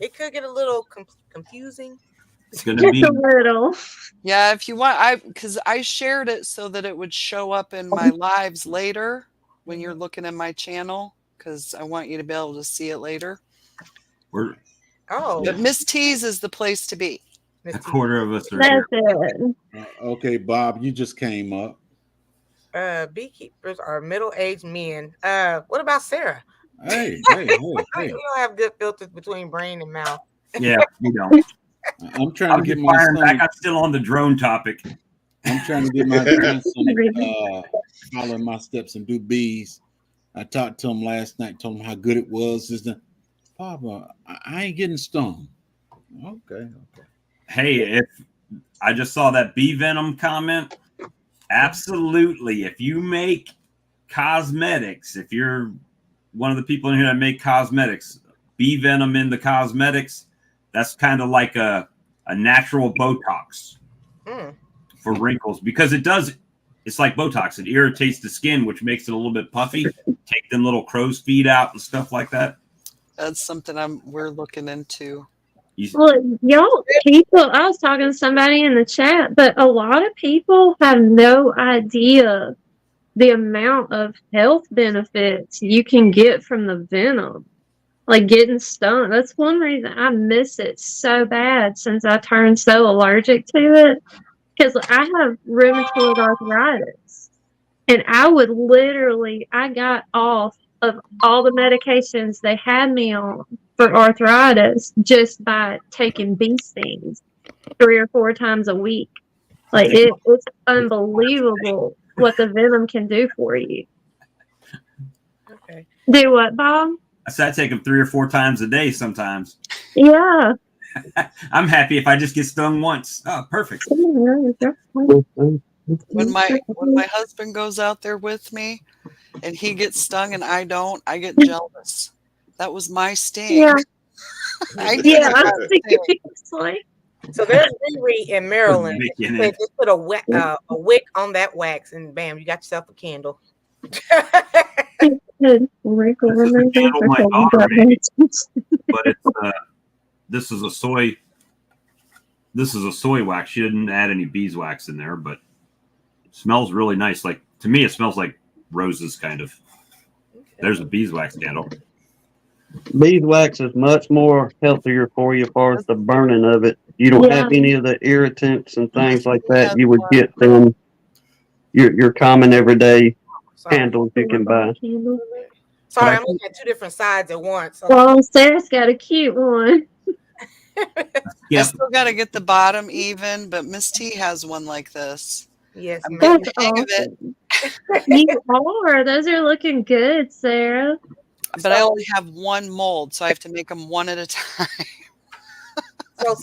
it could get a little confusing. It's going to Just be a little. Yeah, if you want, because I shared it so that it would show up in my lives later when you're looking in my channel, because I want you to be able to see it later. we're Oh, But Miss T's is the place to be. a Miss T. quarter of us are That's here. it. Okay, Bob, you just came up. Beekeepers are middle-aged men. What about Sarah? Hey, hey, hey, You hey. don't have good filters between brain and mouth. Yeah, we don't. I'm trying I'm to get just my firing back. son. I'm still on the drone topic. I'm trying to get my grandson follow my steps and do bees. I talked to him last night, told him how good it was. He said, Papa, I ain't getting stung. Okay. Hey, if I just saw that bee venom comment, absolutely. If you make cosmetics, if you're one of the people in here that make cosmetics, bee venom in the cosmetics, that's kind of like a natural Botox Mm. for wrinkles, because it's like Botox. It irritates the skin, which makes it a little bit puffy. Take them little crow's feet out and stuff like that. That's something we're looking into. Well, y'all people, I was talking to somebody in the chat, but a lot of people have no idea the amount of health benefits you can get from the venom. Like getting stung. That's one reason I miss it so bad since I turned so allergic to it. Because I have rheumatoid arthritis. And I got off of all the medications they had me on for arthritis just by taking bee stings 3 or 4 times a week. Like it's unbelievable what the venom can do for you. Okay. Do what, Bob? I said I take them 3 or 4 times a day sometimes. Yeah. I'm happy if I just get stung once. Oh, perfect. When my husband goes out there with me and he gets stung and I don't, I get jealous. That was my sting. Yeah. I Yeah, did that sting. seriously. So there's Riri in Maryland. Wick in They it. just put a wick on that wax, and bam, you got yourself a candle. Wrinkle This is the remover candle for my cold daughter gut made. maintenance. But it's this is a soy wax. She didn't add any beeswax in there, but it smells really nice. Like, to me, it smells like roses, kind of. There's a beeswax candle. Beeswax is much more healthier for you as far as the burning of it. You don't have any of the irritants and things like that you would get from your common everyday candles you can buy. Sorry, I'm looking at 2 different sides at once. So. Well, Sarah's got a cute one. I still got to get the bottom even, but Miss T has one like this. Yes, I'm ma'am. getting the hang of it. You are. Those are looking good, Sarah. But I only have one mold, so I have to make them one at a time. So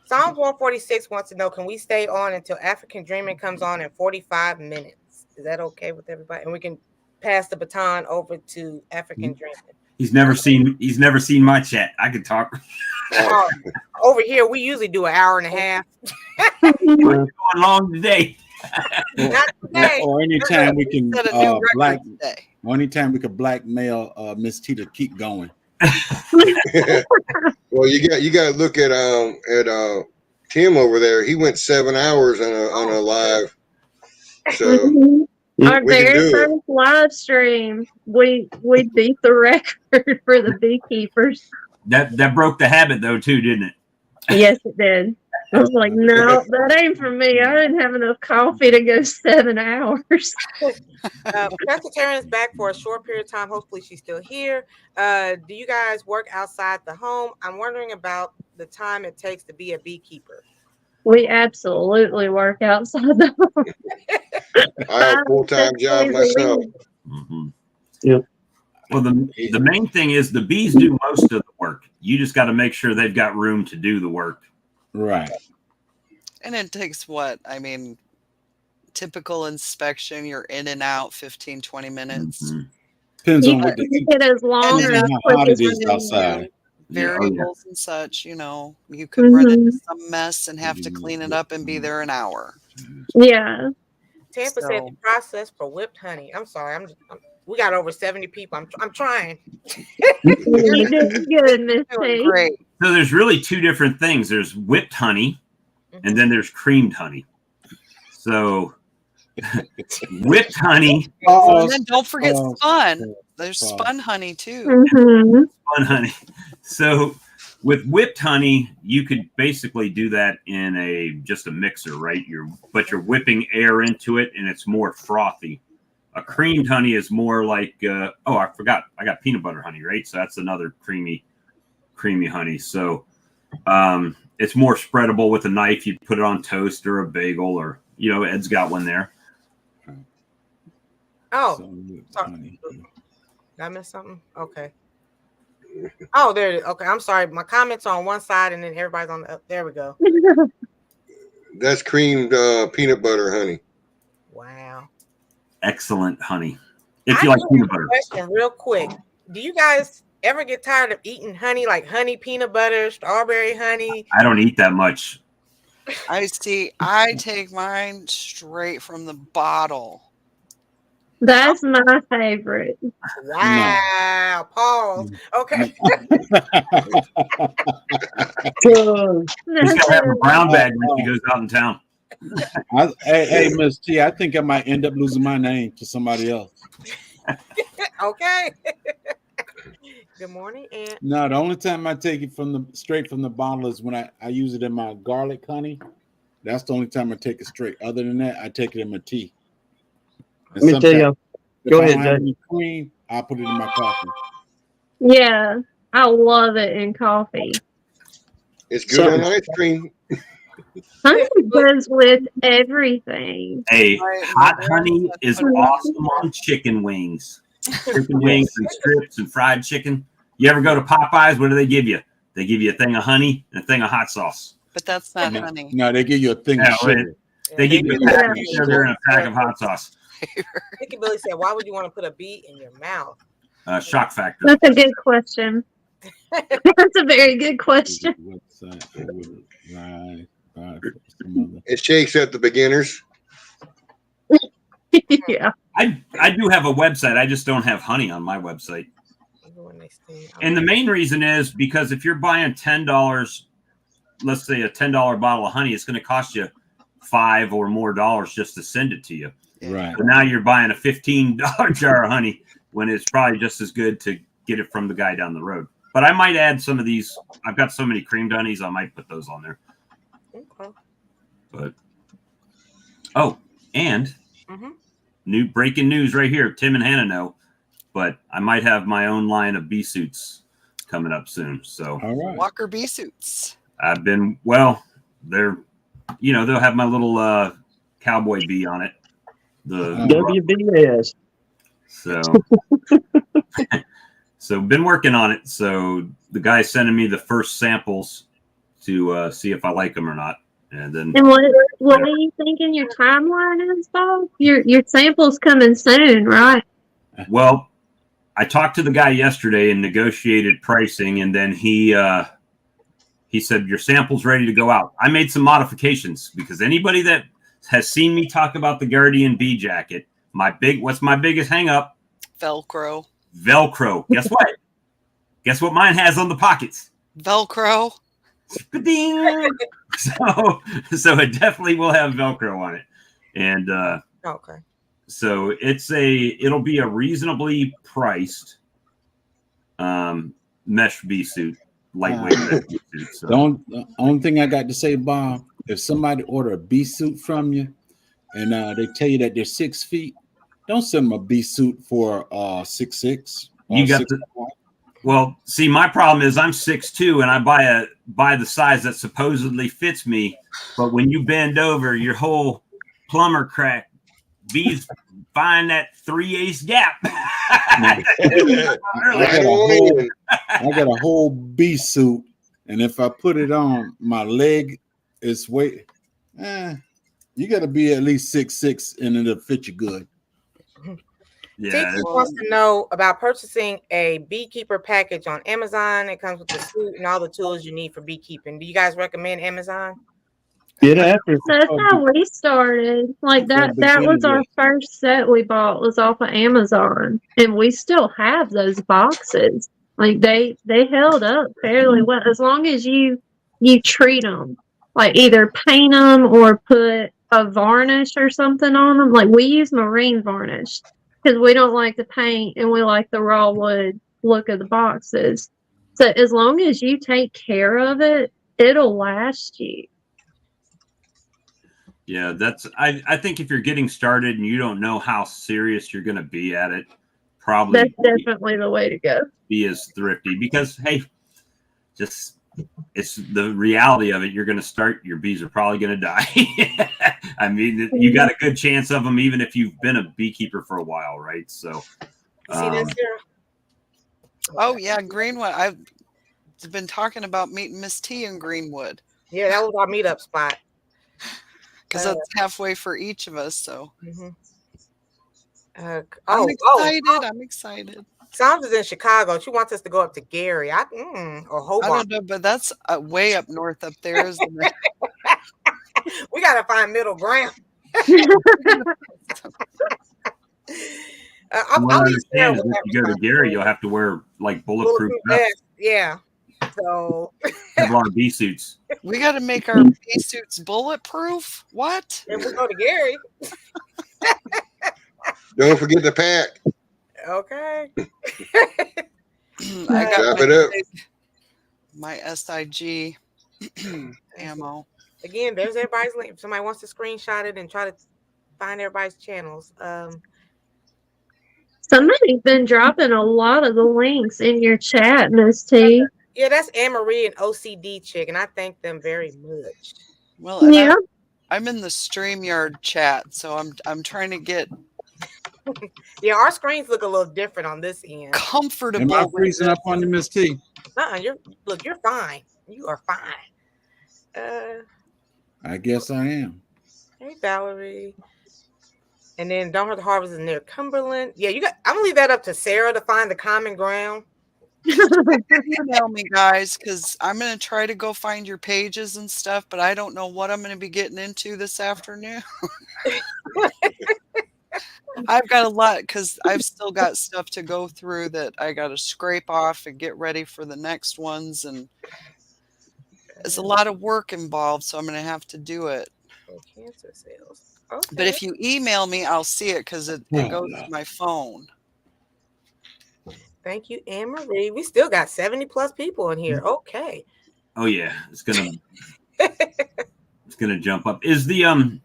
Psalms 146 wants to know, can we stay on until African Dreaming comes on in 45 minutes? Is that okay with everybody? And we can pass the baton over to African Dreaming. He's never seen my chat. I could talk. Over here, we usually do an hour and a half. We're going long today. Not today. Or anytime we can Set a new record today. or anytime we could blackmail Miss T to keep going. Well, you got to look at Tim over there. He went 7 hours on a live. So Our very first live stream, we beat the record for the beekeepers. That broke the habit though too, didn't it? Yes, it did. I was like, no, that ain't for me. I didn't have enough coffee to go 7 hours. Presbyterian's back for a short period of time. Hopefully she's still here. Do you guys work outside the home? I'm wondering about the time it takes to be a beekeeper. We absolutely work outside the home. I have a full-time job myself. Mm-hmm. Yep. Well, the main thing is the bees do most of the work. You just got to make sure they've got room to do the work. Right. And it takes what? I mean, typical inspection, you're in and out 15, 20 minutes. Mm-hmm. Depends You on what can make it as long or as how quick hot as it you is need. outside. Variables and such, you could run into some mess and have to clean it up and be there an hour. Yeah. Tampa said the process for whipped honey. I'm sorry, We got over 70 people. I'm trying. You did good, Miss Doing T. great. So there's really two different things. There's whipped honey, and then there's creamed honey. So whipped honey, And then don't forget Oh, spun. There's oh. spun honey too. Mm-hmm. fun honey. So with whipped honey, you could basically do that in just a mixer, right? But you're whipping air into it, and it's more frothy. A creamed honey is more like I forgot, I got peanut butter honey, right? So that's another creamy honey. So it's more spreadable with a knife. You put it on toast or a bagel, or Ed's got one there. Oh, Some sorry. honey. Did I miss something? Okay. Oh, there it is. Okay, I'm sorry. My comments are on one side, and then everybody's on the. There we go. That's creamed peanut butter honey. Wow. Excellent honey. If I you like do peanut have a butter. question, real quick. Do you guys ever get tired of eating honey, like honey peanut butter, strawberry honey? I don't eat that much. I take mine straight from the bottle. That's my favorite. Wow. Pause. Okay. She's got to have a brown bag when she goes out in town. Hey, Miss T, I think I might end up losing my name to somebody else. Okay. Good morning, Aunt. No, the only time I take it straight from the bottle is when I use it in my garlic honey. That's the only time I take it straight. Other than that, I take it in my tea. And Let me tell you. if Go I ahead, don't have Jay. any cream, I'll put it in my coffee. Yeah, I love it in coffee. It's good on ice cream. Honey goes with everything. Hey, Right, hot my honey grandma is put it in awesome on chicken wings. Chicken wings and strips and fried chicken. You ever go to Popeyes? What do they give you? They give you a thing of honey and a thing of hot sauce. But that's not No, honey. no, they give you a thing Yeah, of sugar. They give you a Yeah. pack of sugar and a pack of hot sauce. Nikki Billy said, "Why would you want to put a bee in your mouth?" Shock factor. That's a good question. That's a very good question. It shakes up the beginners. Yeah. I do have a website. I just don't have honey on my website. And the main reason is because if you're buying $10, let's say a $10 bottle of honey, it's going to cost you $5 or more just to send it to you. Right. So now you're buying a $15 jar of honey when it's probably just as good to get it from the guy down the road. But I might add some of these. I've got so many creamed honeys, I might put those on there. Okay. But and Mhm. new breaking news right here. Tim and Hannah know, but I might have my own line of bee suits coming up soon. So All right. Walker bee suits. I've been they're they'll have my little cowboy bee on it. The WBS. So been working on it. So the guy's sending me the first samples to see if I like them or not. And then And what are you thinking your timeline is, Bob? Your sample's coming soon, right? well, I talked to the guy yesterday and negotiated pricing, and then he said your sample's ready to go out. I made some modifications because anybody that has seen me talk about the Guardian bee jacket, what's my biggest hang up? Velcro. Velcro. Guess what? Guess what mine has on the pockets? Velcro. Ding. So it definitely will have Velcro on it. And Okay. so it'll be a reasonably priced mesh bee suit, lightweight mesh bee suit. So. The only thing I got to say, Bob, if somebody order a bee suit from you and they tell you that they're 6 feet, don't send them a bee suit for 6'6". You got Well, see, my problem is I'm 6'2" and I buy the size that supposedly fits me, but when you bend over, your whole plumber crack. Bees find that 3/8 gap. I got a whole bee suit, and if I put it on, my leg is weight. You got to be at least 6'6", and it'll fit you good. Yeah, Tiki wants to know about purchasing a beekeeper package on Amazon. It comes with the suit and all the tools you need for beekeeping. Do you guys recommend Amazon? Get after it. That's how we started. Like that was our first set we bought was off of Amazon. And we still have those boxes. Like they held up fairly well as long as you treat them. Like either paint them or put a varnish or something on them. Like we use marine varnish because we don't like the paint and we like the raw wood look of the boxes. So as long as you take care of it, it'll last you. Yeah, I think if you're getting started and you don't know how serious you're going to be at it, probably That's definitely the way to go. Be as thrifty because, hey, just it's the reality of it. You're going to start, your bees are probably going to die. I mean, you got a good chance of them, even if you've been a beekeeper for a while, right? So, see this here? Oh yeah, Greenwood. I've been talking about meeting Miss T in Greenwood. Yeah, that was our meetup spot. Because that's halfway for each of us. So I'm excited. Psalms is in Chicago. She wants us to go up to Gary. Or Hobart. I don't know, but that's way up north up there, isn't it? We gotta find middle ground. What I understand is if you go to Gary, you'll have to wear like bulletproof vests. Yeah. So Kevlar bee suits. We got to make our bee suits bulletproof. What? If we go to Gary. Don't forget the pack. Okay. I got Wrap it up. My SIG ammo. Again, there's everybody's link. If somebody wants to screenshot it and try to find everybody's channels. Somebody's been dropping a lot of the links in your chat, Miss T. Yeah, that's Anne-Marie and OCD Chick, and I thank them very much. Well, yeah, I'm in the StreamYard chat, so I'm trying to get Yeah, our screens look a little different on this end. comfortable. Am I freezing up on you, Miss T? You're fine. You are fine. I guess I am. Hey, Valerie. And then Don't Hurt the Harvest is near Cumberland. Yeah, I'm gonna leave that up to Sarah to find the common ground. Email me, guys, because I'm going to try to go find your pages and stuff, but I don't know what I'm going to be getting into this afternoon. I've got a lot because I've still got stuff to go through that I got to scrape off and get ready for the next ones. And there's a lot of work involved, so I'm going to have to do it. Cancer sales. Okay. But if you email me, I'll see it because it goes to my phone. Thank you, Anne-Marie. We still got 70 plus people in here. Okay. Oh yeah, it's gonna jump up. Is the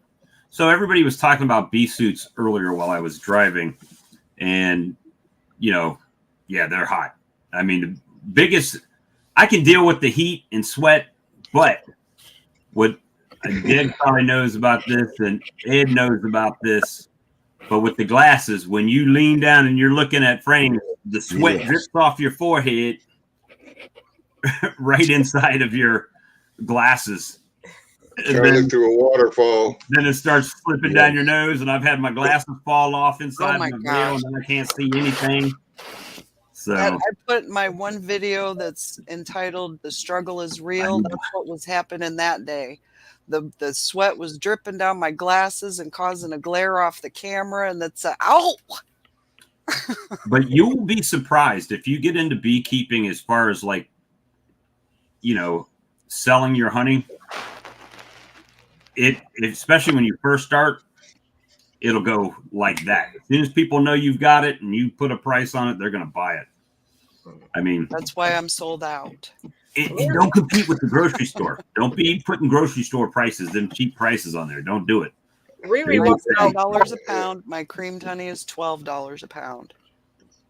so everybody was talking about bee suits earlier while I was driving, and yeah, they're hot. I mean, the biggest I can deal with the heat and sweat, but what Ed probably knows about this, and Ed knows about this. But with the glasses, when you lean down and you're looking at frames, the sweat drips off your forehead right inside of your glasses. Try to look through a waterfall. Then it starts slipping down your nose, and I've had my glasses fall off inside my veil, and I can't see anything. So I put my one video that's entitled "The Struggle Is Real." That's what was happening that day. The sweat was dripping down my glasses and causing a glare off the camera, and that's ow. But you will be surprised if you get into beekeeping as far as like, selling your honey. Especially when you first start, it'll go like that. As soon as people know you've got it and you put a price on it, they're going to buy it. I mean, that's why I'm sold out. Don't compete with the grocery store. Don't be putting grocery store prices, them cheap prices on there. Don't do it. Riri wants $12 a pound. My creamed honey is $12 a pound.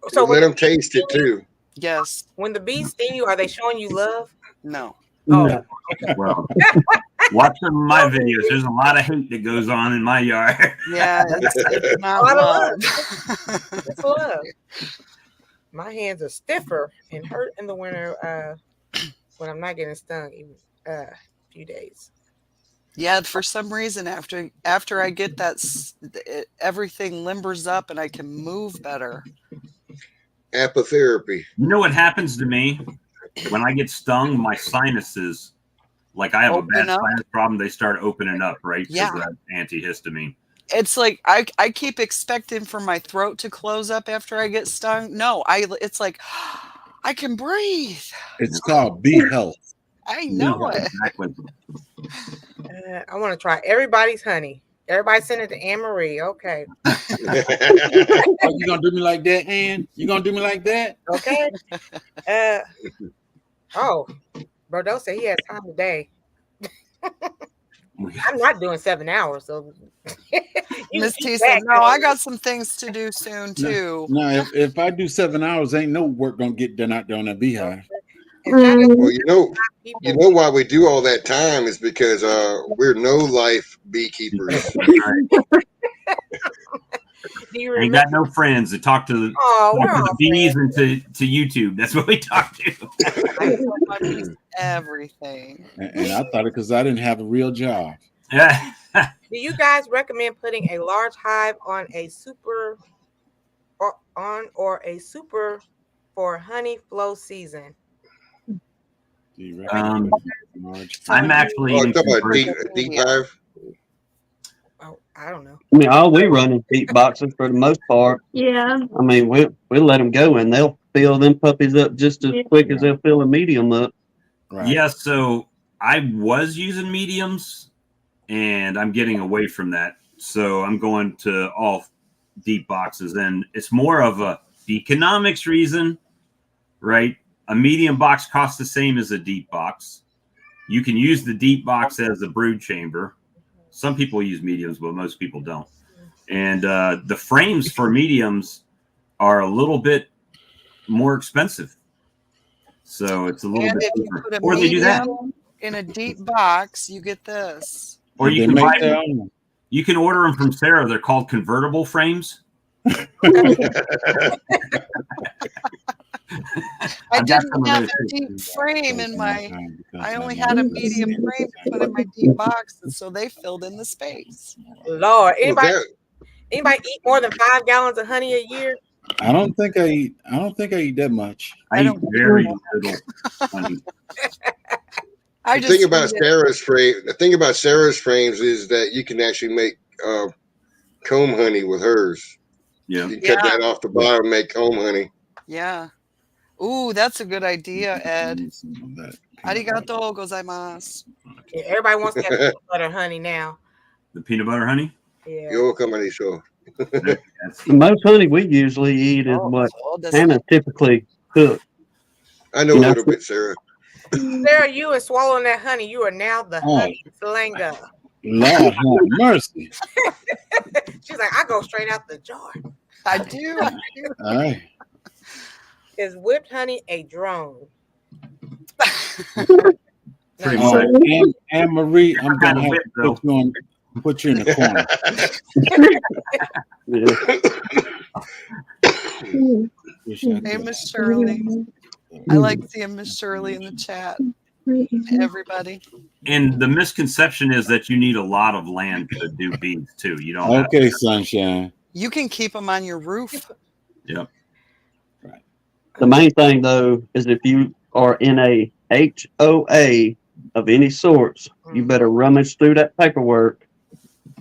So let them taste it too. Yes. When the bees sting you, are they showing you love? No. Oh, okay. Well, watch some of my videos. There's a lot of hate that goes on in my yard. Yeah, it's not love. It's love. My hands are stiffer and hurt in the winter when I'm not getting stung even a few days. Yeah, for some reason after I get that, everything limbers up and I can move better. Apotherapy. You know what happens to me when I get stung? My sinuses Like I have a Open bad up? sinus problem, they start opening up, right? 'Cause Yeah. of that antihistamine. It's like I keep expecting for my throat to close up after I get stung. No, it's like I can breathe. It's called Bee Health. I know it. Exactly. I want to try everybody's honey. Everybody send it to Anne Marie. Okay. Oh, you gonna do me like that, Ann? You gonna do me like that? Okay. Bordeaux said he has time today. I'm not doing 7 hours, so Miss T said, "No, I got some things to do soon too." No, if I do 7 hours, ain't no work gonna get done out there on that beehive. Well, you know why we do all that time is because we're no life beekeepers. Ain't got no friends to talk to the, the bees and to YouTube. That's what we talk to. I tell my bees everything. And I thought it because I didn't have a real job. Yeah. Do you guys recommend putting a large hive on a super for honey flow season? Do you recommend large? I'm actually talking about deep hive. Oh, I don't know. I mean, all we run is deep boxes for the most part. Yeah. I mean, we'll let them go and they'll fill them puppies up just as quick as they'll fill a medium up. Right. Yeah, so I was using mediums and I'm getting away from that. So I'm going to all deep boxes, and it's more of a economics reason, right? A medium box costs the same as a deep box. You can use the deep box as a brood chamber. Some people use mediums, but most people don't. And the frames for mediums are a little bit more expensive. So it's a little And bit if you cheaper. put a Or they do that. medium in a deep box, you get this. Or They you can make buy their them. own. You can order them from Sarah. They're called convertible frames. I I've got didn't some of have those a too. deep frame in my. I only had a medium frame to put in my deep box, and so they filled in the space. Lord, anybody eat more than 5 gallons of honey a year? I don't think I eat that much. I eat very little honey. The thing about Sarah's frames is that you can actually make comb honey with hers. Yeah. You cut that off the bottom and make comb honey. Yeah. Ooh, that's a good idea, Ed. Arigato gozaimasu. Yeah, everybody wants that peanut butter honey now. The peanut butter honey? Yeah. You'll come on show. The most honey we usually eat is what Hannah typically cooks. I know a little bit, Sarah. Sarah, you and swallowing that honey, you are now the honey slanger. Lord have mercy. She's like, I go straight out the jar. I do. All right. Is whipped honey a drone? Pretty much. Anne Marie, I'm Kind gonna of have whip, to put you in the corner. Hey, Miss Shirley. I like seeing Miss Shirley in the chat. Everybody. And the misconception is that you need a lot of land to do bees too. You don't. have Okay, sunshine. You can keep them on your roof. Yep. The main thing though is if you are in a HOA of any sorts, you better rummage through that paperwork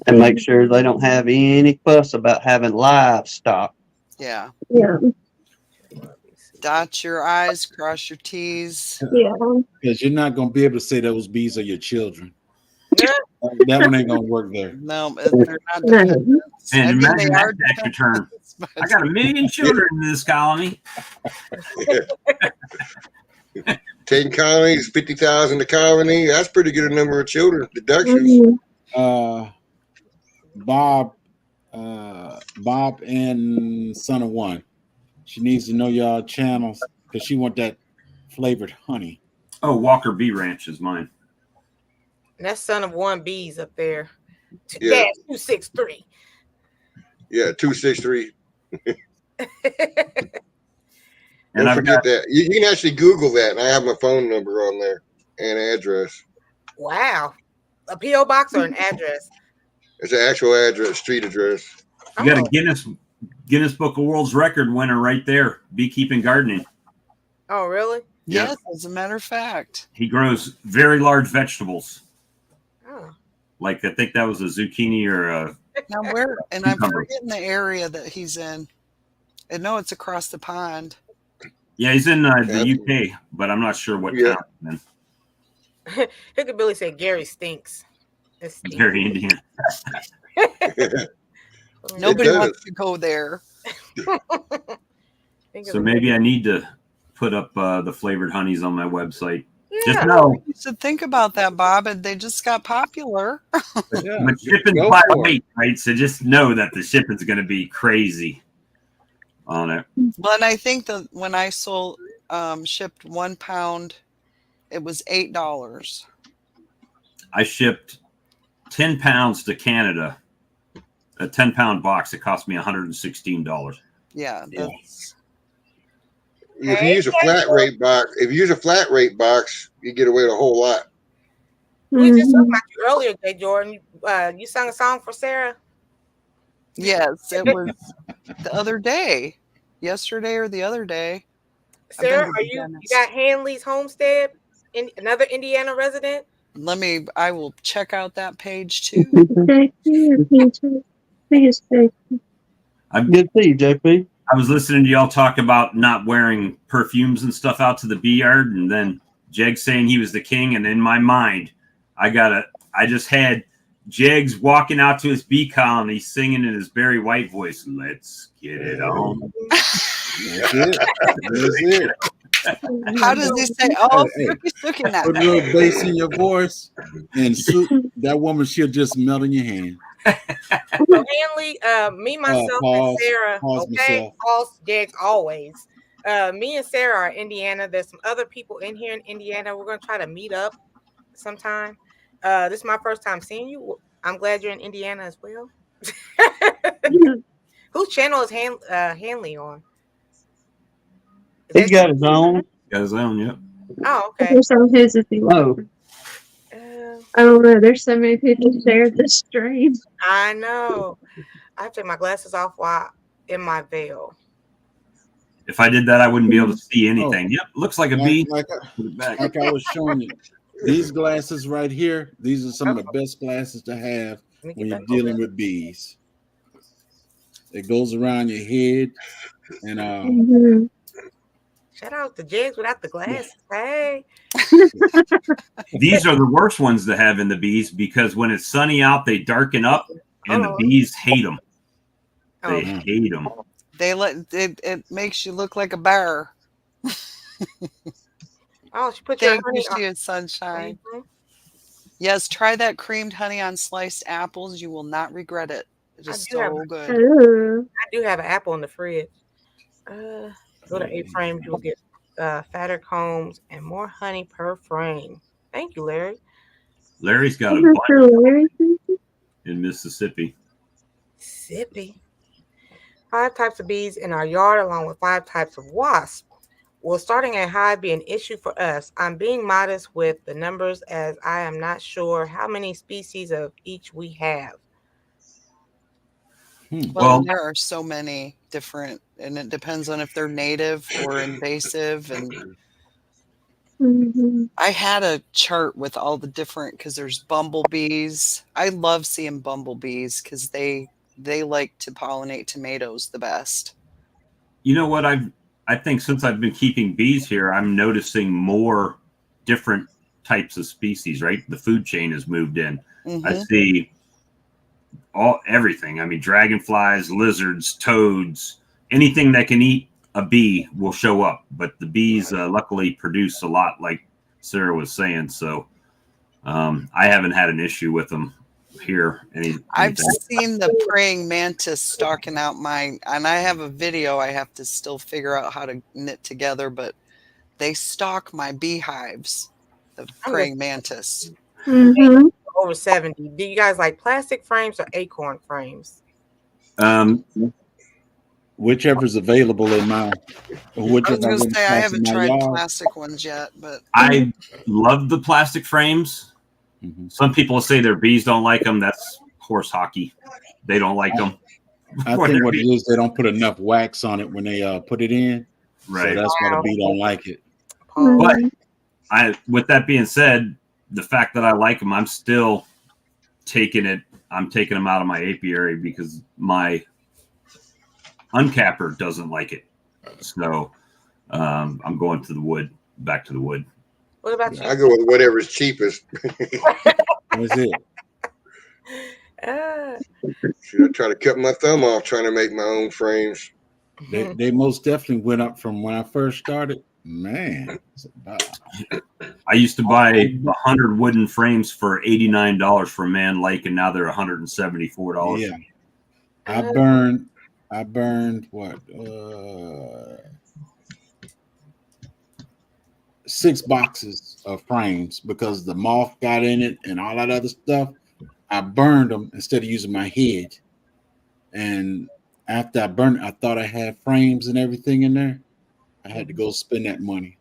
and make sure they don't have any fuss about having livestock. Yeah. Yeah. Dot your I's, cross your T's. Yeah. Because you're not gonna be able to say those bees are your children. That one ain't gonna work there. No, they're not dependents. And I mean, imagine they that are tax return. dependents, but- I got 1 million children in this colony. 10 colonies, 50,000 a colony. That's pretty good a number of children deductions. Bob and Son of One. She needs to know y'all channels because she want that flavored honey. Oh, Walker Bee Ranch is mine. And that's son of one bees up there. Yeah. 263. Yeah, 263. And Don't I've forget got, that. You can actually Google that, and I have my phone number on there and address. Wow. A P.O. box or an address? It's an actual address, street address. you got a Guinness Book of World's Record winner right there. Beekeeping gardening. Oh, really? Yes, as a matter of fact. He grows very large vegetables. Oh. Like I think that was a zucchini or a. Now where? And I'm forgetting the area that he's in. I know it's across the pond. Yeah, he's in the UK, but I'm not sure what town. Hickabilly said Gary stinks. Gary, Indiana. Nobody wants to go there. So maybe I need to put up the flavored honeys on my website. Just know. You should think about that, Bob, and they just got popular. But shipping's by weight, right? So just know that the shipping's going to be crazy on it. Well, and I think that when I shipped 1 pound, it was $8. I shipped 10 pounds to Canada. A 10-pound box. It cost me $116. Yeah. If you use a flat rate box, you get away with a whole lot. We just talked about you earlier, Jay Jordan. You sung a song for Sarah. Yes, it was the other day, yesterday or the other day. Sarah, you got Hanley's Homestead, another Indiana resident? I will check out that page too. Good to see you, JP. I was listening to y'all talk about not wearing perfumes and stuff out to the bee yard, and then Jeg saying he was the king, and in my mind, I just had Jegs walking out to his bee colony singing in his Barry White voice, "Let's get it on." That's it. How does he say? Oh, looking at put a little bass in your voice, and that woman, she'll just melt in your hand. So Hanley, me, myself, and Sarah. Pause, Jegs, always. Me and Sarah are in Indiana. There's some other people in here in Indiana. We're gonna try to meet up sometime. This is my first time seeing you. I'm glad you're in Indiana as well. Whose channel is Hanley on? He's got his own. Got his own, yep. Oh, okay. There's some his if you want. I don't know. There's so many people share this stream. I know. I have to take my glasses off while in my veil. If I did that, I wouldn't be able to see anything. Yep, looks like a bee. Like I was showing you, these glasses right here, these are some of the best glasses to have when you're dealing with bees. It goes around your head, and shout out to Jegs without the glasses. Hey. These are the worst ones to have in the bees because when it's sunny out, they darken up, and the bees hate them. They hate them. It makes you look like a bear. Oh, she put your honey on. Sunshine. Mm-hmm. Yes, try that creamed honey on sliced apples. You will not regret it. It is so good. I do have an apple in the fridge. Go to 8 frames. You'll get fatter combs and more honey per frame. Thank you, Larry. Larry's got a bunch in Mississippi. 5 types of bees in our yard, along with 5 types of wasps. Will starting a hive be an issue for us? I'm being modest with the numbers as I am not sure how many species of each we have. Well, there are so many different, and it depends on if they're native or invasive. And I had a chart with all the different, because there's bumblebees. I love seeing bumblebees because they like to pollinate tomatoes the best. You know what? I think since I've been keeping bees here, I'm noticing more different types of species, right? The food chain has moved in. I see everything. I mean, dragonflies, lizards, toads, anything that can eat a bee will show up. But the bees luckily produce a lot, like Sarah was saying. So I haven't had an issue with them here. I've seen the praying mantis stalking out mine, and I have a video I have to still figure out how to knit together, but they stalk my beehives, the praying mantis. Over 70. Do you guys like plastic frames or acorn frames? Whichever's available in my. I was going to say I haven't tried plastic ones yet, but I love the plastic frames. Some people say their bees don't like them. That's horse hockey. They don't like them. I think what it is, they don't put enough wax on it when they put it in. Right. So that's why the bee don't like it. Oh, But with that being said, the fact that I like them, I'm still taking it. I'm taking them out of my apiary because my uncapper doesn't like it. So I'm going to the wood, back to the wood. what about you? I go with whatever's cheapest. That's it. Should I try to cut my thumb off trying to make my own frames? They most definitely went up from when I first started. Man, I used to buy 100 wooden frames for $89 for Man Lake, and now they're $174. yeah. I burned what? 6 boxes of frames because the moth got in it and all that other stuff. I burned them instead of using my head. And after I burned it, I thought I had frames and everything in there. I had to go spend that money.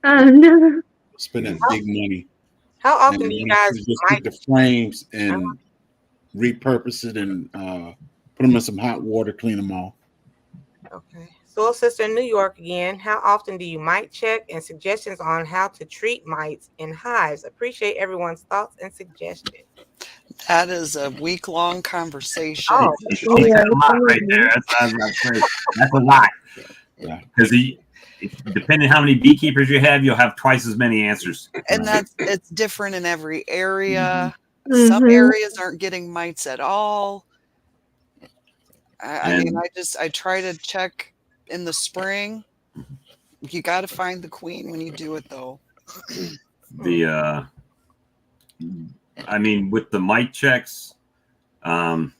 Oh no. Spend that big money. How often And do you then guys just mic? take the frames and repurpose it and put them in some hot water, clean them off. Okay. Soul Sister in New York again. How often do you mite check and suggestions on how to treat mites in hives? Appreciate everyone's thoughts and suggestions. That is a week-long conversation. Oh, That's a lot right there. That's a lot. Yeah. Because depending how many beekeepers you have, you'll have twice as many answers. And it's different in every area. Mm-hmm. Some areas aren't getting mites at all. I mean, I try to check in the spring. You got to find the queen when you do it, though. I mean, with the mite checks, I've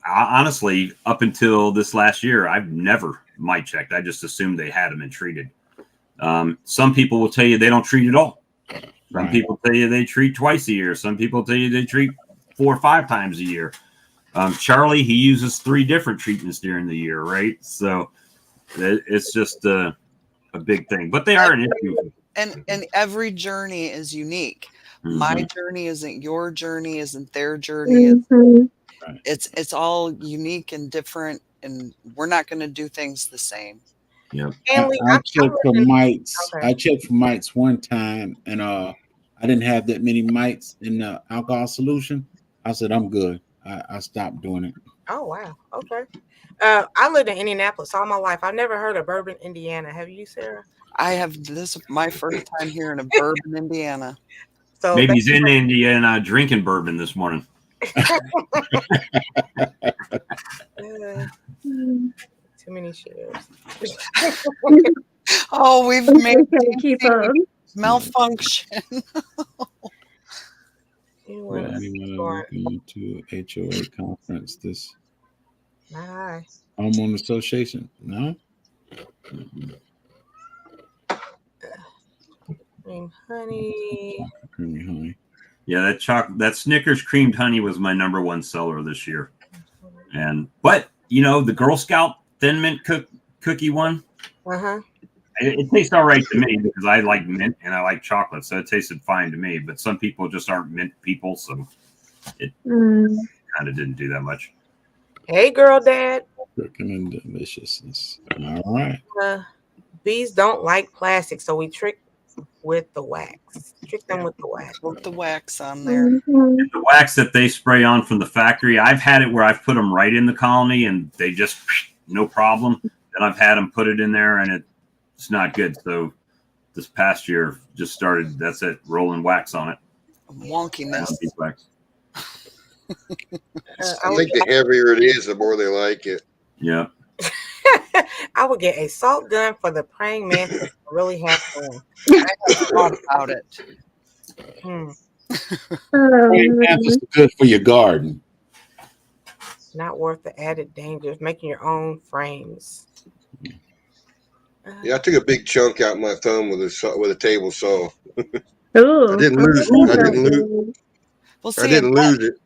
honestly, up until this last year, I've never mite checked. I just assumed they had them and treated. Some people will tell you they don't treat at all. Some people tell you they treat twice a year. Some people tell you they treat 4 or 5 times a year. Charlie, he uses 3 different treatments during the year, right? So it's just a big thing. But they are an issue. And every journey is unique. Mm-hmm. My journey isn't your journey, isn't their journey. Mm-hmm. It's all unique and different, and we're not going to do things the same. Yeah. I checked for mites. I checked for mites one time, and I didn't have that many mites in the alcohol solution. I said, I'm good. I stopped doing it. Oh, wow. Okay. I lived in Indianapolis all my life. I've never heard of Bourbon, Indiana. Have you, Sarah? I have this my first time here in Bourbon, Indiana. So maybe he's in Indiana drinking bourbon this morning. Too many shares. Oh, we've made keep up. malfunction. Going to HOA conference this Hi. homeowner association. No. Cream honey. Creamy honey. Yeah, that Snickers creamed honey was my #1 seller this year. But the Girl Scout Thin Mint cookie one, it tastes all right to me because I like mint and I like chocolate, so it tasted fine to me. But some people just aren't mint people, so it kind of didn't do that much. Hey, girl, dad. Cooking and deliciousness. All right. Bees don't like plastic, so we trick with the wax. Trick them with the wax. Put the wax on there. Mm-hmm. The wax that they spray on from the factory, I've had it where I've put them right in the colony and they just no problem. Then I've had them put it in there and it's not good. So this past year just started. That's it, rolling wax on it. Wonkiness. Wax. I think the heavier it is, the more they like it. Yeah. I would get a salt gun for the praying mantis to really have fun. I have thought about it. Praying mantis is good for your garden. Not worth the added danger of making your own frames. Yeah, I took a big chunk out my thumb with a table saw. Ooh, I didn't lose it. I didn't lose it.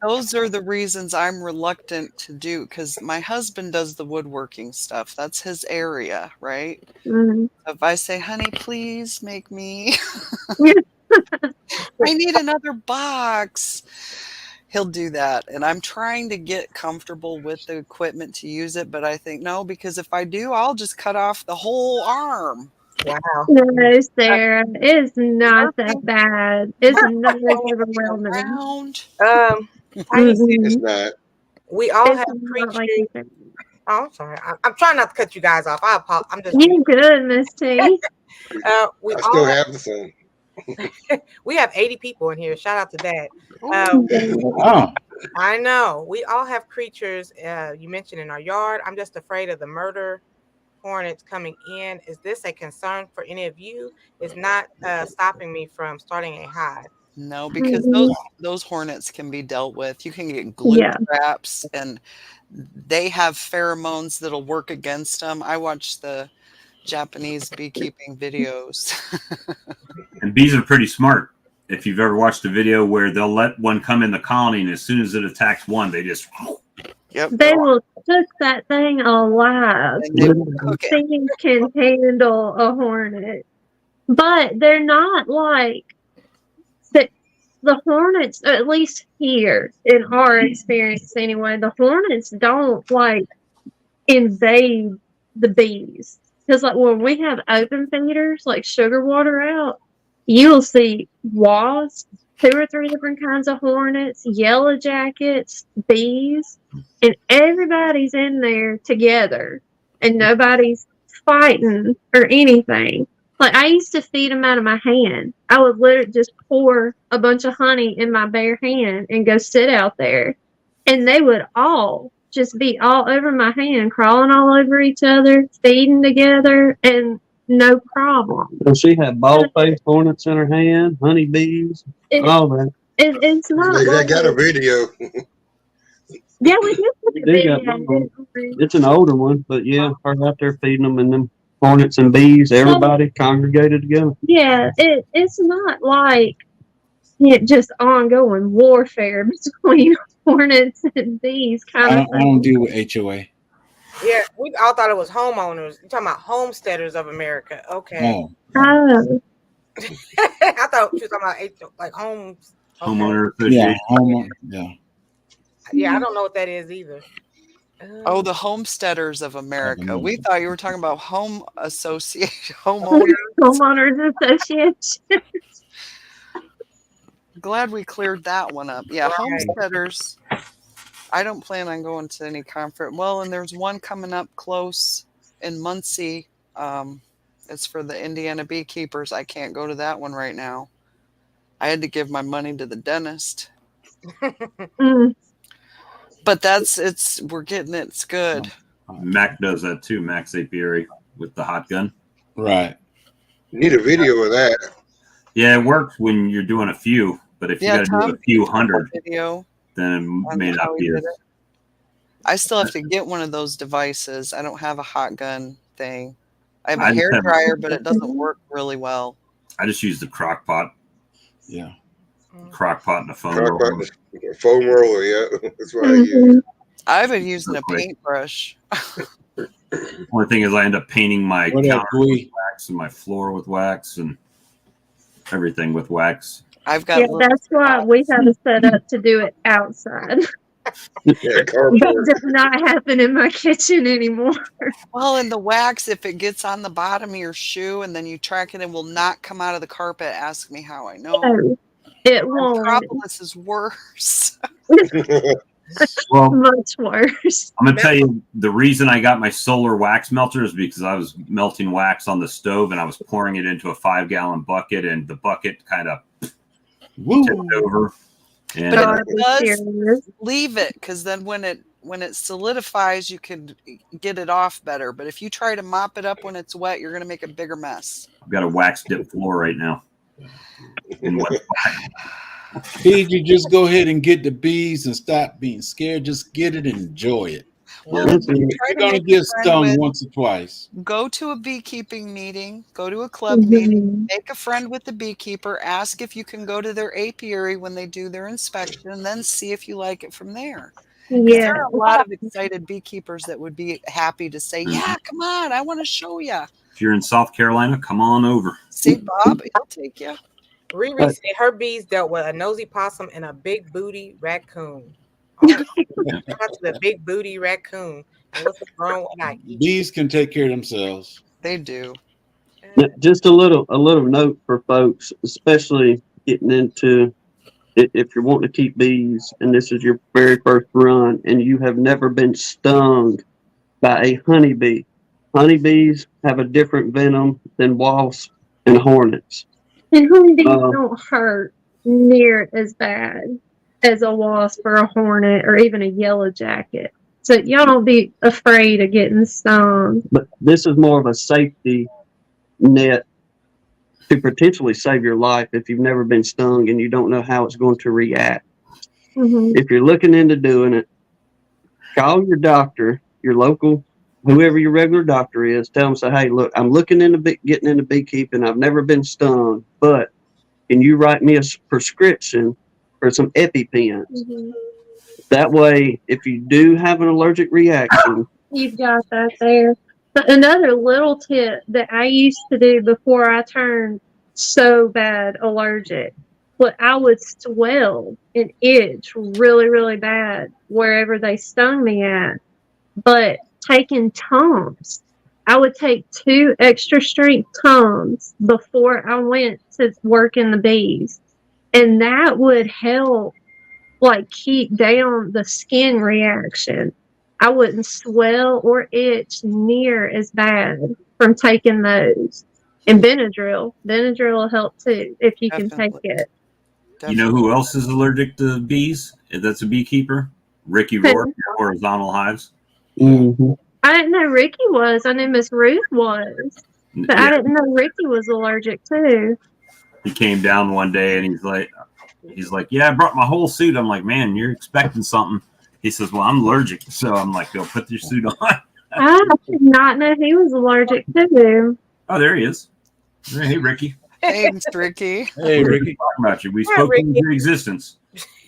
Those are the reasons I'm reluctant to do, because my husband does the woodworking stuff. That's his area, right? Mm-hmm. If I say, honey, please make me, I need another box. He'll do that. And I'm trying to get comfortable with the equipment to use it, but I think no, because if I do, I'll just cut off the whole arm. Wow. No, Sarah, it's not that bad. It's not overwhelming. Around. It's not. We all It's have not like creatures. you think. Oh, I'm sorry. I'm trying not to cut you guys off. I'm just. You good, Miss T? We I all still have, have the phone. we have 80 people in here. Shout out to that. Oh, I know we all have creatures. You mentioned in our yard. I'm just afraid of the murder hornets coming in. Is this a concern for any of you? It's not stopping me from starting a hive. No, because those hornets can be dealt with. You can get glue traps, and they have pheromones that'll work against them. I watch the Japanese beekeeping videos. And bees are pretty smart. If you've ever watched a video where they'll let one come in the colony, and as soon as it attacks one, they just They will cook that thing alive. And they will cook it. Things can handle a hornet, but they're not like the hornets. At least here, in our experience, anyway, the hornets don't like invade the bees. Because like when we have open feeders, like sugar water out, you'll see wasps, 2 or 3 different kinds of hornets, yellow jackets, bees, and everybody's in there together, and nobody's fighting or anything. Like I used to feed them out of my hand. I would literally just pour a bunch of honey in my bare hand and go sit out there, and they would all just be all over my hand, crawling all over each other, feeding together, and no problem. So she had bald-faced hornets in her hand, honeybees, all that. It's not. I got a video. Yeah, we do put the They got video. It's an older one, but yeah, her out there feeding them, and them hornets and bees, everybody congregated together. Yeah, it's not like just ongoing warfare between hornets and bees kind of I don't deal with HOA. Yeah, we all thought it was homeowners. You're talking about homesteaders of America. Okay. Oh. I thought you were talking about like homes. Okay. homeowner Yeah, association. Yeah, I don't know what that is either. Oh, the homesteaders of America. We thought you were talking about home association, homeowners. Homeowners Association. Glad we cleared that one up. Yeah, Right. homesteaders. I don't plan on going to any conference. Well, and there's one coming up close in Muncie. It's for the Indiana beekeepers. I can't go to that one right now. I had to give my money to the dentist. But we're getting it. It's good. Mac does that too. Max Apiary with the hot gun. Right. Need a video of that. Yeah, it works when you're doing a few, but if you got to do a few hundred, video, then it may not be as. I still have to get one of those devices. I don't have a hot gun thing. I have a I just hair have- dryer, but it doesn't work really well. I just use the crock pot. Yeah. Crock pot and a foam Crock roller. pot, foam roller, yeah. That's what I use. I've been using a Quick. paintbrush. Only thing is, I end up painting my What up, counter with Dewey? wax and my floor with wax and everything with wax. I've got Yeah, that's why we have it set up to do it outside. Yeah, That cardboard. does not happen in my kitchen anymore. well, and the wax, if it gets on the bottom of your shoe and then you track it, it will not come out of the carpet. Ask me how I know. No, it won't. Metropolis is worse. Well, Much worse. I'm gonna tell you the reason I got my solar wax melter is because I was melting wax on the stove and I was pouring it into a 5-gallon bucket, and the bucket kind of Woo. tipped over. And But God, it I'm does serious. leave it, because then when it solidifies, you can get it off better. But if you try to mop it up when it's wet, you're going to make a bigger mess. I've got a wax dip floor right now. In West You just go ahead and get the bees and stop being scared. Just get it and enjoy it. Well, Yeah. try You're to gonna make a get friend stung with- once or twice. Go to a beekeeping meeting, go to a club meeting, make a friend with the beekeeper, ask if you can go to their apiary when they do their inspection, and then see if you like it from there. 'Cause Yeah. there are a lot of excited beekeepers that would be happy to say, yeah, come on, I want to show you. If you're in South Carolina, come on over. See, Bob, he'll take you. Riri said her bees dealt with a nosy possum and a big booty raccoon. Oh, shout out to the big booty raccoon. And what's wrong with I eat? Bees can take care of themselves. They do. Just a little note for folks, especially getting into if you're wanting to keep bees and this is your very first run and you have never been stung by a honeybee. Honeybees have a different venom than wasps and hornets. And honeybees don't hurt near as bad as a wasp or a hornet or even a yellow jacket. So y'all don't be afraid of getting stung. But this is more of a safety net to potentially save your life if you've never been stung and you don't know how it's going to react. Mm-hmm. If you're looking into doing it, call your doctor, your local, whoever your regular doctor is. Tell them, say, hey, look, I'm looking into getting into beekeeping. I've never been stung, but can you write me a prescription for some EpiPens? Mm-hmm. That way, if you do have an allergic reaction, you've got that there. But another little tip that I used to do before I turned so bad allergic, but I would swell and itch really, really bad wherever they stung me at. But taking Tums, I would take 2 extra strength Tums before I went to work in the bees. And that would help like keep down the skin reaction. I wouldn't swell or itch near as bad from taking those. And Benadryl will help too if you can take it. You know who else is allergic to bees? That's a beekeeper. Ricky Rourke, Horizontal Hives. Mm-hmm. I didn't know Ricky was. I knew Miss Ruth was. But I didn't know Ricky was allergic too. He came down one day and he's like, yeah, I brought my whole suit. I'm like, man, you're expecting something. He says, well, I'm allergic. So I'm like, go put your suit on. I did not know he was allergic too. Oh, there he is. Hey, Ricky. Thanks, Ricky. Hey, Ricky. Talking about you. We spoke into your existence.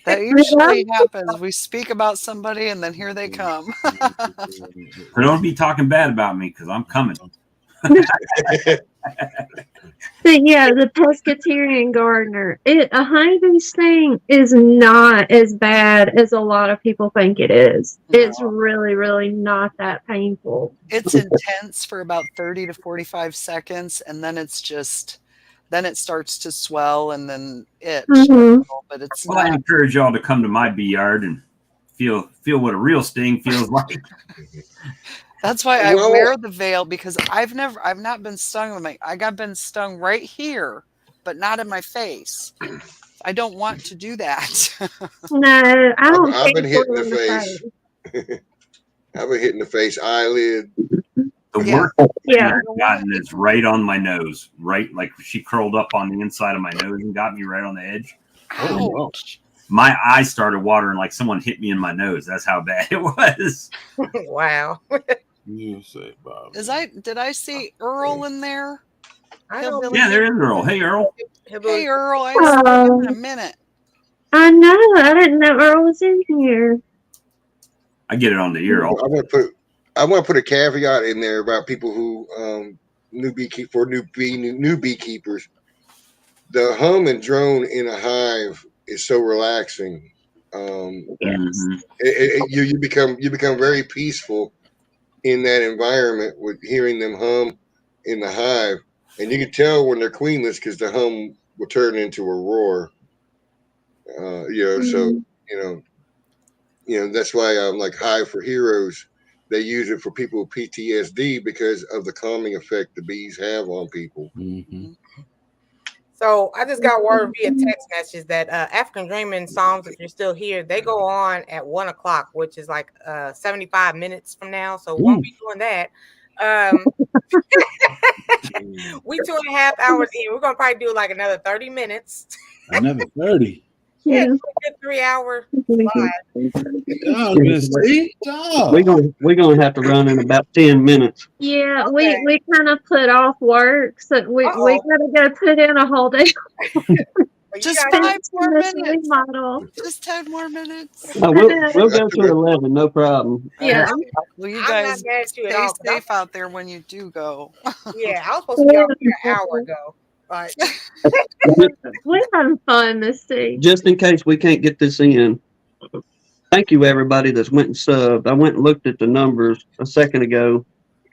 That usually happens. We speak about somebody and then here they come. So don't be talking bad about me because I'm coming. But yeah, the pescatarian gardener. A honeybee sting is not as bad as a lot of people think it is. It's really, really not that painful. It's intense for about 30 to 45 seconds, and then it's just, then it starts to swell and then itch. Mm-hmm. But it's well, I encourage y'all to come to my bee yard and feel what a real sting feels like. That's why I wear the veil, because I've not been stung. I got been stung right here, but not in my face. I don't want to do that. No, I don't. I've been hit in the face. I've been hit in the face, eyelid. The worst thing I've gotten is right on my nose. Right, like she curled up on the inside of my nose and got me right on the edge. Ouch. My eyes started watering like someone hit me in my nose. That's how bad it was. Wow. You say, Bob. Did I see Earl in there? Yeah, there is Earl. Hey, Earl. Hey, Earl. I haven't seen you in a minute. I know. I didn't know Earl was in here. I get it on the ear. I want to put a caveat in there about people who new beekeepers. The hum and drone in a hive is so relaxing. You become very peaceful in that environment with hearing them hum in the hive, and you can tell when they're queenless because the hum will turn into a roar. So that's why I'm like Hive for Heroes. They use it for people with PTSD because of the calming effect the bees have on people. Mm-hmm. So I just got word via text message that African Dreaming Songs, if you're still here, they go on at 1:00, which is like 75 minutes from now. So we won't be doing that. We 2.5 hours in. We're gonna probably do like another 30 minutes. Another 30. Yeah, good 3 hour live. We're gonna have to run in about 10 minutes. Yeah, okay. we kind of put off work, so we gotta go put in a whole day. Just 5 more minutes. Just 10 more minutes. No, we'll go to 11, no problem. Yeah. Well, you guys stay safe out there when you do go. Yeah, I was supposed to be out here an hour ago. Right. We're having fun this week. Just in case we can't get this in, thank you everybody that's went and subbed. I went and looked at the numbers a second ago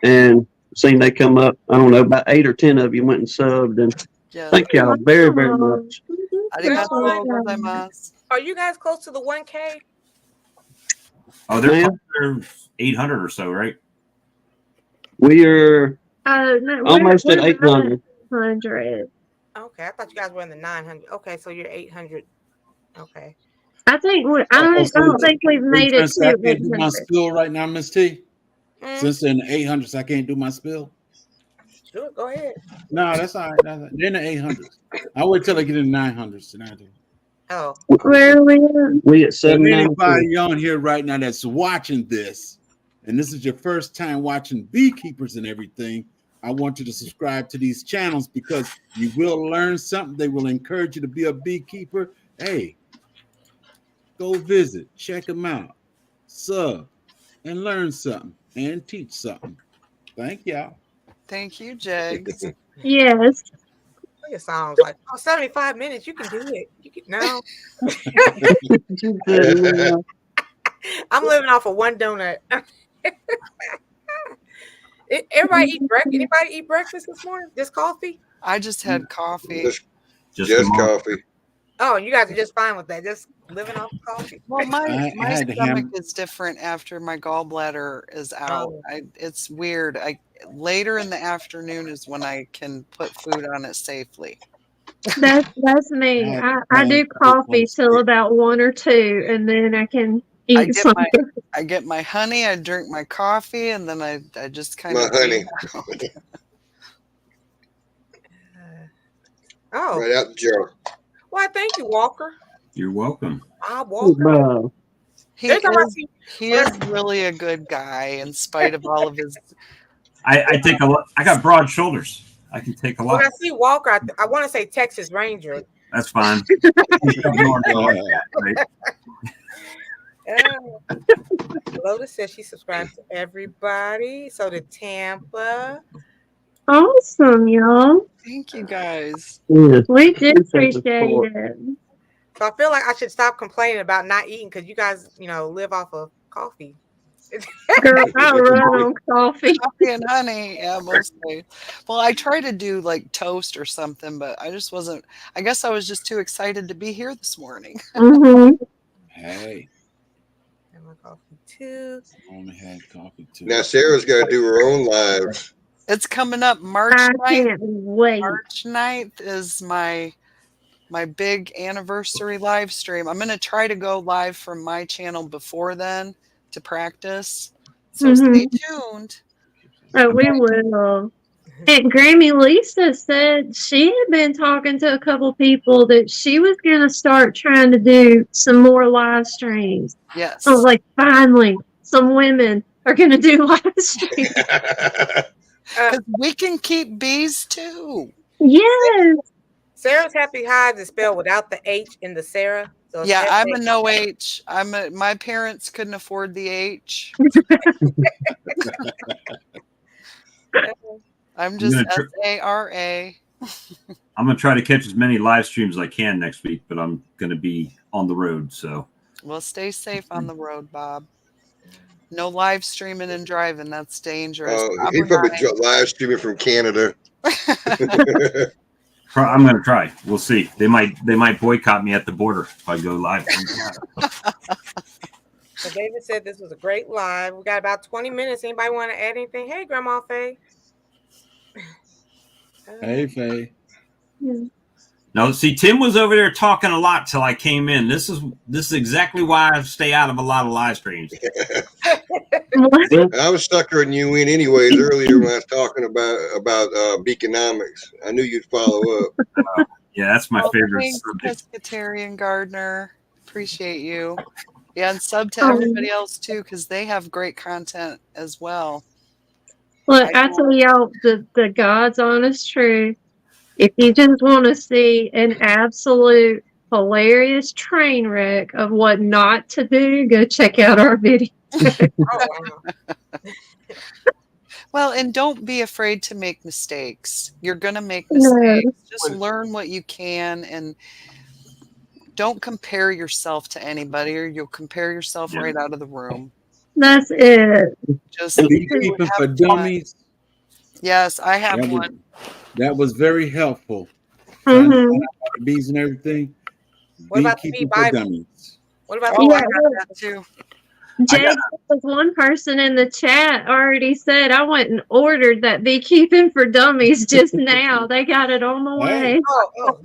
and seen they come up. I don't know, about 8 or 10 of you went and subbed, and Yes. thank y'all very, very much. Arigatou gozaimasu. Are you guys close to the 1K? Oh, they're Ma'am? 800 or so, right? We are No, almost we're at 800. 900. Okay, I thought you guys were in the 900. Okay, so you're 800. Okay. I think I don't think we've made it Since I to can't do my 800. spill right now, Miss T. Mm, Since they're in the 800s, I can't do my spill. sure, go ahead. No, that's all right. They're in the 800s. I wait till I get in the 900s. And I do. Oh, Where are we at? We at If 792. anybody on here right now that's watching this, and this is your first time watching Beekeepers and everything, I want you to subscribe to these channels because you will learn something. They will encourage you to be a beekeeper. Hey, go visit, check them out, sub, and learn something and teach something. Thank y'all. Thank you, Jags. Yes. it sounds like 75 minutes. You can do it. You can no. I'm living off of one donut. Everybody eat breakfast? Anybody eat breakfast this morning? Just coffee? I just had coffee. Just come on. coffee. Oh, you guys are just fine with that. Just living off of coffee. Well, I my had to stomach ham- is different after my gallbladder is out. Oh. It's weird. Later in the afternoon is when I can put food on it safely. That's me. I do coffee till about 1 or 2, and then I can I eat get something. I get my honey, I drink my coffee, and then I just kind My of honey. Oh, Right out the jar. well, thank you, Walker. You're welcome. Bob Walker. Wow. He Every time I is, see, he is really a good guy in spite of all of his. I take a lot. I got broad shoulders. I can take a when lot. I see Walker, I want to say Texas Ranger. That's fine. Right? Lotus says she subscribes to everybody. So to Tampa. Awesome, y'all. Thank you guys. Yes. We do appreciate support. it. So I feel like I should stop complaining about not eating because you guys, live off of coffee. Girl, I run on coffee. Coffee and honey, yeah, mostly. Well, I try to do like toast or something, but I just wasn't. I guess I was just too excited to be here this morning. Mm-hmm. Hey, And my coffee too. I only had coffee too. Now Sarah's got to do her own lives. It's coming up March I 9th. can't wait. March 9th is my big anniversary live stream. I'm going to try to go live from my channel before then to practice. So stay tuned. Oh, we will. And Grammy Lisa said she had been talking to a couple people that she was going to start trying to do some more live streams. Yes. I was like, finally, some women are going to do live streams. Because we can keep bees too. Yes. Sarah's Happy Hives is spelled without the H in the Sarah. So it's Yeah, I'm a S-A- no H. My parents couldn't afford the H. I'm just gonna tr- SARA. I'm gonna try to catch as many live streams as I can next week, but I'm gonna be on the road, so Well, stay safe on the road, Bob. No live streaming and driving. That's dangerous. He probably live streaming from Canada. I'm gonna try. We'll see. They might boycott me at the border if I go live. So David said this was a great live. We got about 20 minutes. Anybody want to add anything? Hey, Grandma Faye. Hey, Faye. No, see, Tim was over there talking a lot till I came in. This is exactly why I stay out of a lot of live streams. I was suckering you in anyways earlier when I was talking about Beaconomics. I knew you'd follow up. Yeah, that's my favorite Thanks, subject. Pescatarian Gardner. Appreciate you. Yeah, and sub to everybody else too, because they have great content as well. Look, I tell y'all the God's honest truth. If you just want to see an absolute hilarious train wreck of what not to do, go check out our video. Well, and don't be afraid to make mistakes. You're going to make No. mistakes. Just learn what you can and don't compare yourself to anybody or you'll compare yourself right out of the room. That's it. Just Beekeeping for have fun. dummies. Yes, I have That was, one. that was very helpful. Mhm. Trying to find out about the bees and everything. What about the Beekeeping bee for Bible? dummies. What about Oh, the I Yeah. got that too. Jay, was one person in the chat already said I went and ordered that Beekeeping for Dummies just now. They got it on the Hey. way. Oh,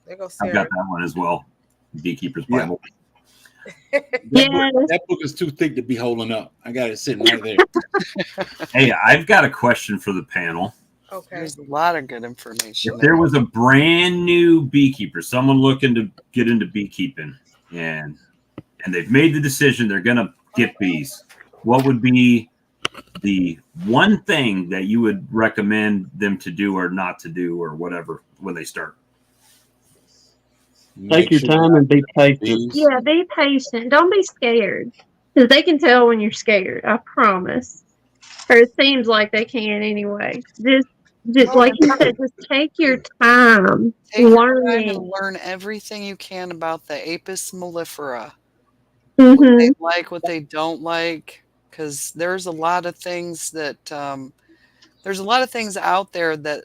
there goes I've Sarah. got that one as well. Beekeeper's Yeah. Bible. That book is too thick to be holding up. I got it sitting right there. Hey, I've got a question for the panel. Okay. There's a lot of good information. If there was a brand new beekeeper, someone looking to get into beekeeping, and they've made the decision they're going to get bees, what would be the one thing that you would recommend them to do or not to do or whatever when they start? Take your time and be patient. Yeah, be patient. Don't be scared. Because they can tell when you're scared. I promise. Or it seems like they can anyway. Just like you said, just take your time. Take your time learning. and learn everything you can about the Apis mellifera. Mhm. What they like, what they don't like, because there's a lot of things that there's a lot of things out there that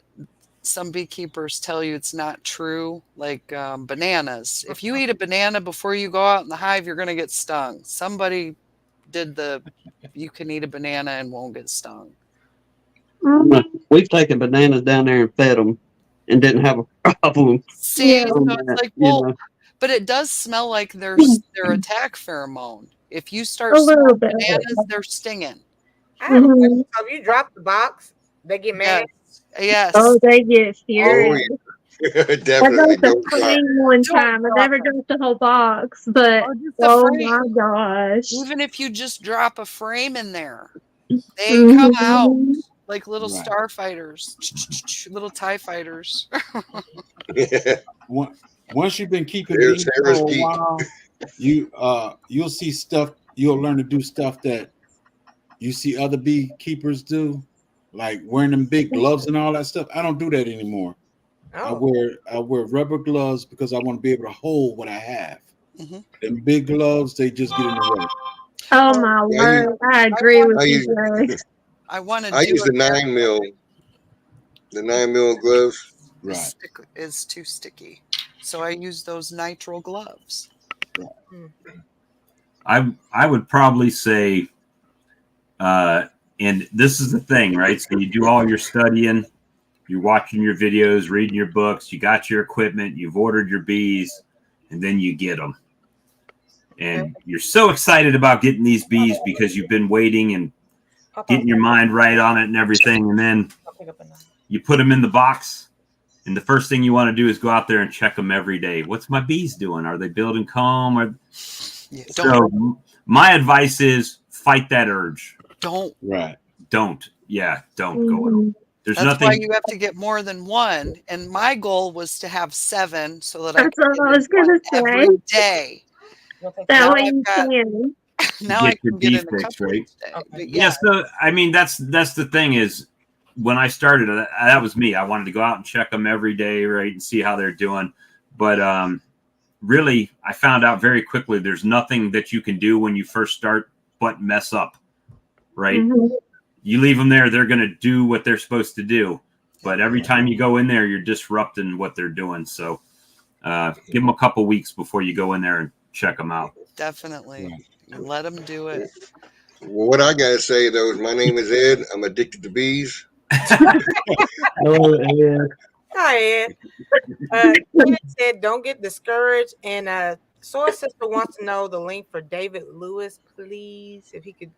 some beekeepers tell you it's not true, like bananas. If you eat a banana before you go out in the hive, you're going to get stung. Somebody did you can eat a banana and won't get stung. We've taken bananas down there and fed them and didn't have a problem. See, Yeah. so it's like, You well, know. but it does smell like their attack pheromone. If you A start little smelling bit. bananas, they're stinging. I have a Mhm. question. So if you drop the box, they get mad. Yes. Oh, they get Oh, furious. yeah. I Definitely got the don't stop. frame one Don't time. I drop never it. dropped the whole box, but Or just a oh frame. my gosh. Even if you just drop a frame in there, they come out Mhm. like little Right. starfighters, little TIE fighters. Once you've been keeping There's bees for Sarah's a geek. while, you'll see stuff. You'll learn to do stuff that you see other beekeepers do, like wearing them big gloves and all that stuff. I don't do that anymore. I Oh, wear rubber gloves because I want to be able to hold what I have. Mhm. Them big gloves, they just get in the way. Oh my Yeah, word. I agree with I you, use Jay. I want to I do use the it. 9 mil, gloves. Right. Is too sticky, so I use those nitrile gloves. I would probably say, and this is the thing, right? So you do all your studying, you're watching your videos, reading your books, you got your equipment, you've ordered your bees, and then you get them. And you're so excited about getting these bees because you've been waiting and getting your mind right on it and everything. And then I'll pick up a knife. you put them in the box. And the first thing you want to do is go out there and check them every day. What's my bees doing? Are they building comb? Yeah, So my advice is fight that urge. don't. Right. Don't go. Mhm. There's That's why nothing. you have to get more than one. And my goal was to have 7 so that I That's could what get I was in one gonna say. every day. You'll take That Now way I've you got- can. Now I Get your can get bee in a fix, couple right? each day. Okay. But Yeah. yeah, So I mean, that's the thing is, when I started, that was me. I wanted to go out and check them every day, right, and see how they're doing. But really, I found out very quickly there's nothing that you can do when you first start but mess up, right? Mhm. You leave them there, they're going to do what they're supposed to do. But every time you go in there, you're disrupting what they're doing. So give them a couple weeks before you go in there and check them out. definitely. Right. You let them do it. Well, what I gotta say though is my name is Ed. I'm addicted to bees. Oh, yeah. Hi, Ed. Kenneth said, "Don't get discouraged." And Source Sister wants to know the link for David Lewis, please, if he could.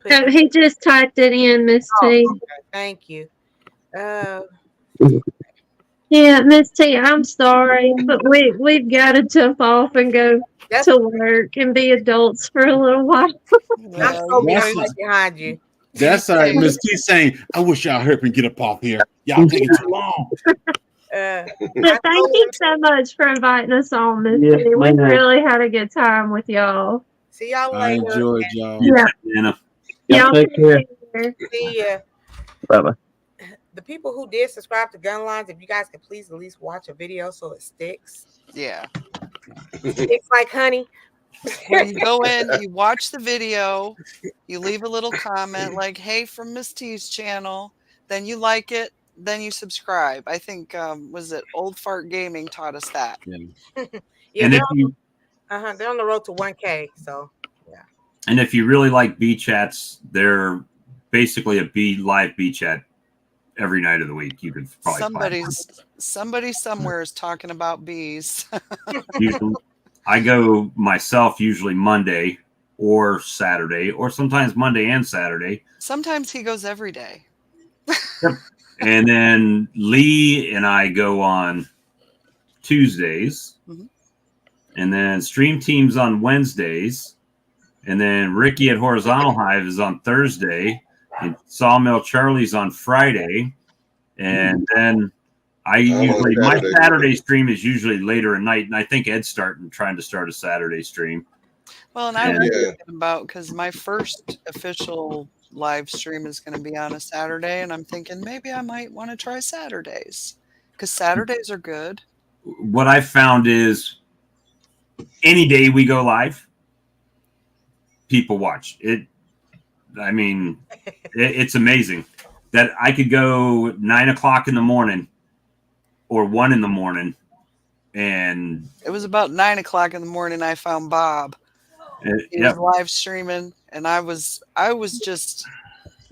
Put Oh, he just typed it in, Miss T. okay, thank you. Yeah, Miss T, I'm sorry, but we've got to jump off and go That's to work and be adults for a little while. I'm Yeah, so you That's right behind you. That's all right. Miss T saying, I wish y'all hurry and get up off here. Y'all taking too long. I But thank told you him, so much for inviting us on, Miss Yes, T. We ma'am. really had a good time with y'all. see y'all I later. enjoyed y'all. Yeah. Anna. Y'all take care. care. See ya. Bye bye. The people who did subscribe to Gun Lines, if you guys could please at least watch a video so it sticks. Yeah. Sticks like honey. When you go in, you watch the video, you leave a little comment like, hey, from Miss T's channel, then you like it, then you subscribe. I think, was it Old Fart Gaming taught us that. Yeah. Yeah, And they're if you they're on the road to 1K. So yeah. and if you really like bee chats, they're basically a live bee chat every night of the week. You could probably Somebody somewhere is talking about bees. usually, I go myself usually Monday or Saturday, or sometimes Monday and Saturday. Sometimes he goes every day. And then Lee and I go on Tuesdays. Mhm. And then Stream Teams on Wednesdays. And then Ricky at Horizontal Hive is on Thursday. And Sawmill Charlie's on Friday. And then I usually, my Saturday stream is usually later at night. And I think Ed's trying to start a Saturday stream. Well, and I was thinking about, because my first official live stream is going to be on a Saturday, and I'm thinking maybe I might want to try Saturdays, because Saturdays are good. What I've found is any day we go live, people watch it. I mean, it's amazing that I could go 9 o'clock in the morning or 1 in the morning. And it was about 9 o'clock in the morning. I found Bob. He was live streaming, and I was just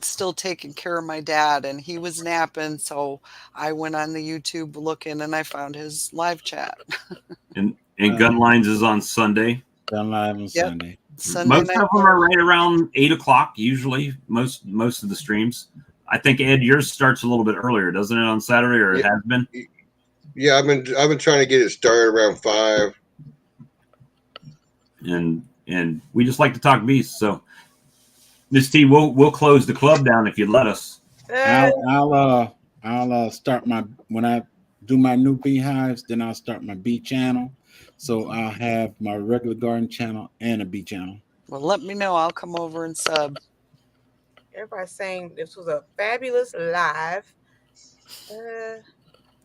still taking care of my dad, and he was napping. So I went on the YouTube looking, and I found his live chat. and Gun Lines is on Sunday. Gun Lines on Sunday. Most of them are right around 8 o'clock. Usually, most of the streams. I think Ed, yours starts a little bit earlier, doesn't it, on Saturday, or it has been? Yeah, I've been trying to get it started around 5. And we just like to talk beasts. So, Miss T, we'll close the club down if you let us. I'll start when I do my new beehives, then I'll start my bee channel. So I'll have my regular garden channel and a bee channel. Well, let me know. I'll come over and sub. Everybody's saying this was a fabulous live.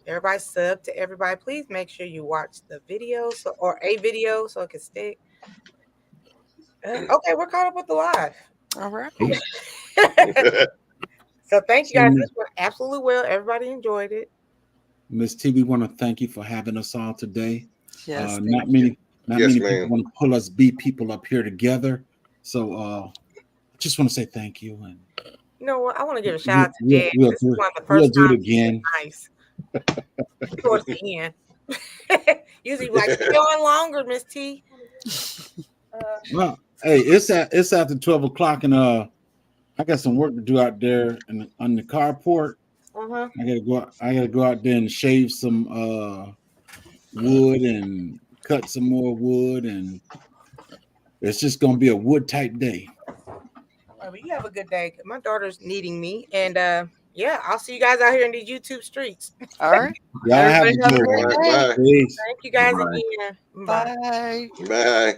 Everybody sub to everybody. Please make sure you watch the video or a video so it can stick. Okay, we're caught up with the live. All right. So thank you guys. This went absolutely well. Everybody enjoyed it. Miss T, we want to thank you for having us all today. Yes. Not many people want to pull us bee people up here together. So I just want to say thank you. And you know what? I want to give a shout out to Jed. We'll This is one of the first do it times again. Nice. Towards the end. Usually like going longer, Miss T. Well, hey, it's after 12 o'clock, and I got some work to do out there on the carport. Uh-huh. I gotta go out there and shave some wood and cut some more wood, and it's just gonna be a wood type day. All right, well, you have a good day. My daughter's needing me, and yeah, I'll see you guys out here in these YouTube streets. All right. Y'all have a good one. one. Thank you guys again. Bye. Bye.